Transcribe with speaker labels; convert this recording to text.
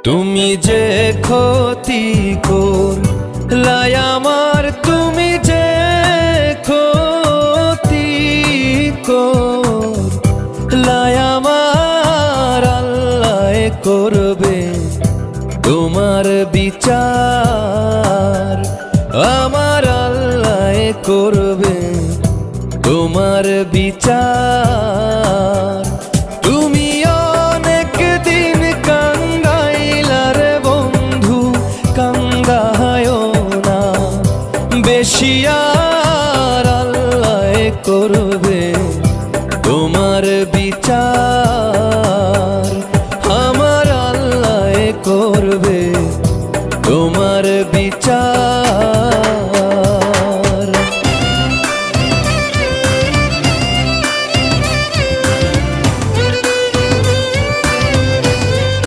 Speaker 1: তুমি যে ক্ষতি করলাই আমার, তুমি যে ক্ষতি করলাই আমার, আল্লাহ করবে তোমার বিচার। আমার আল্লাহ করবে তোমার বিচার। তুমি অনেক দিন কাঙ্গাইলার বন্ধু, কাঙ্গায়ও না বেশি আর, আল্লাহ করবে তোমার বিচার। আমার আল্লাহ করবে তোমার বিচার।